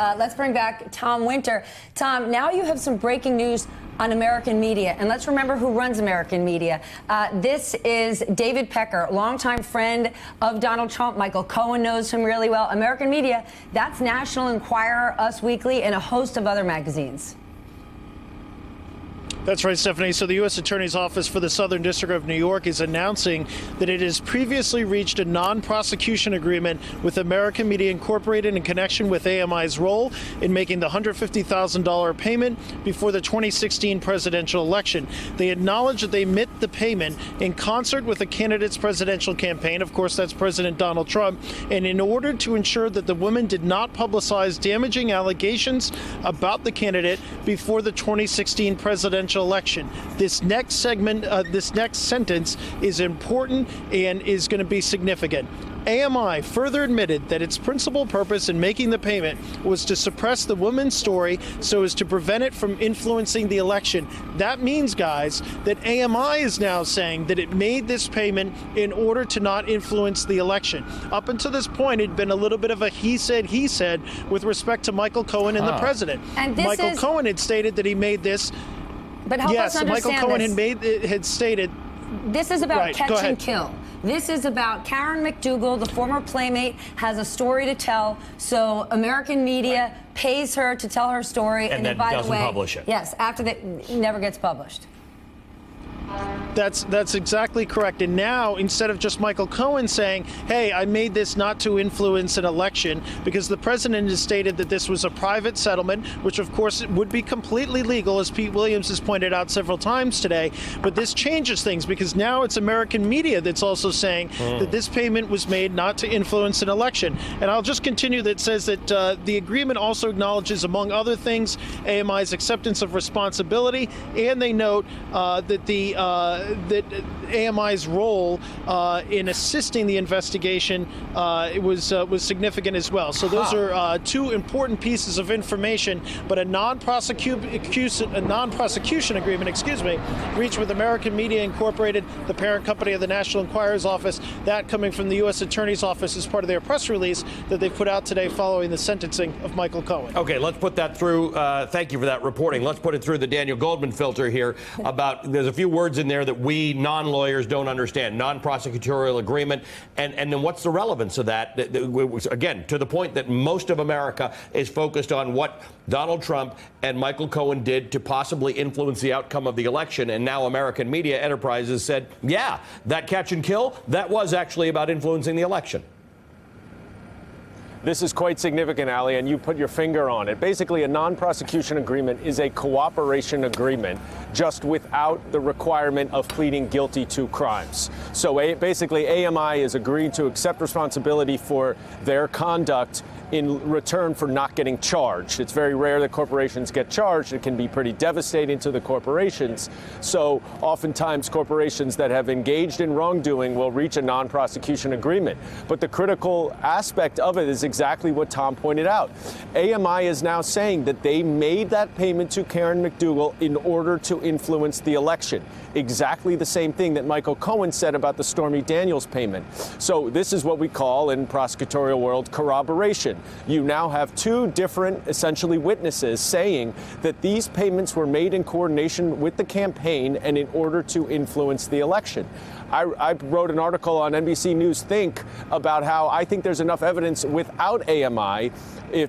Let's bring back Tom Winter. Tom, now you have some breaking news on American media. And let's remember who runs American media. This is David Pecker, longtime friend of Donald Trump. Michael Cohen knows him really well. American media, that's National Enquirer, Us Weekly, and a host of other magazines. That's right, Stephanie. So the U.S. Attorney's Office for the Southern District of New York is announcing that it has previously reached a non-prosecution agreement with American Media Incorporated in connection with AMI's role in making the $150,000 payment before the 2016 presidential election. They acknowledge that they met the payment in concert with the candidate's presidential campaign. Of course, that's President Donald Trump. And in order to ensure that the woman did not publicize damaging allegations about the candidate before the 2016 presidential election. This next segment, this next sentence is important and is going to be significant. AMI further admitted that its principal purpose in making the payment was to suppress the woman's story so as to prevent it from influencing the election. That means, guys, that AMI is now saying that it made this payment in order to not influence the election. Up until this point, it had been a little bit of a he said with respect to Michael Cohen and the president. And this Michael Cohen had stated that he made this. But help us understand Michael Cohen had stated. This is about catch and kill. This is about Karen McDougal, the former Playmate, has a story to tell. So American media pays her to tell her story, and then doesn't publish it. Yes, after that, it never gets published. That's exactly correct. And now, instead of just Michael Cohen saying, hey, I made this not to influence an election, because the president has stated that this was a private settlement, which of course would be completely legal, as Pete Williams has pointed out several times today. But this changes things, because now it's American media that's also saying that this payment was made not to influence an election. And I'll just continue that says that the agreement also acknowledges, among other things, AMI's acceptance of responsibility, and they note that AMI's role in assisting the investigation was significant as well. So those are two important pieces of information. But a non-prosecution agreement, reached with American Media Incorporated, the parent company of the National Enquirer's Office. That coming from the U.S. Attorney's Office as part of their press release that they put out today following the sentencing of Michael Cohen. Okay, let's put that through. Thank you for that reporting. Let's put it through the Daniel Goldman filter here. There's a few words in there that we non-lawyers don't understand. Non-prosecutorial agreement. And then what's the relevance of that? Again, to the point that most of America is focused on what Donald Trump and Michael Cohen did to possibly influence the outcome of the election. And now American Media Enterprises said, yeah, that catch and kill, that was actually about influencing the election. This is quite significant, Ali, and you put your finger on it. Basically, a non-prosecution agreement is a cooperation agreement, just without the requirement of pleading guilty to crimes. So basically, AMI is agreeing to accept responsibility for their conduct in return for not getting charged. It's very rare that corporations get charged. It can be pretty devastating to the corporations. So oftentimes corporations that have engaged in wrongdoing will reach a non-prosecution agreement. But the critical aspect of it is exactly what Tom pointed out. AMI is now saying that they made that payment to Karen McDougal in order to influence the election. Exactly the same thing that Michael Cohen said about the Stormy Daniels payment. So this is what we call in prosecutorial world corroboration. You now have two different, essentially, witnesses saying that these payments were made in coordination with the campaign and in order to influence the election. I wrote an article on NBC News Think about how I think there's enough evidence without AMI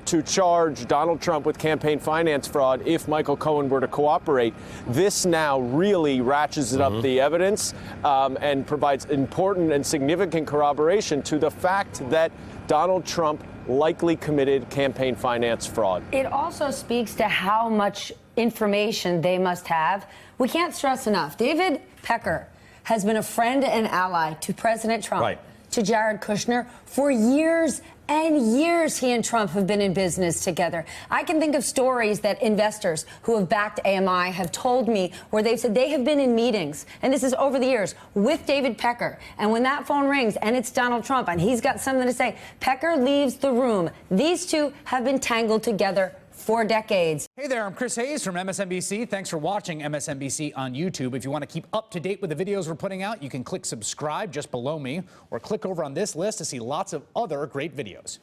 to charge Donald Trump with campaign finance fraud if Michael Cohen were to cooperate. This now really ratchets up the evidence and provides important and significant corroboration to the fact that Donald Trump likely committed campaign finance fraud. It also speaks to how much information they must have. We can't stress enough. David Pecker has been a friend and ally to President Trump, to Jared Kushner, for years and years. He and Trump have been in business together. I can think of stories that investors who have backed AMI have told me where they've said they have been in meetings, and this is over the years, with David Pecker. And when that phone rings and it's Donald Trump and he's got something to say, Pecker leaves the room. These two have been tangled together for decades. Hey there, I'm Chris Hayes from MSNBC. Thanks for watching MSNBC on YouTube. If you want to keep up to date with the videos we're putting out, you can click subscribe just below me or click over on this list to see lots of other great videos.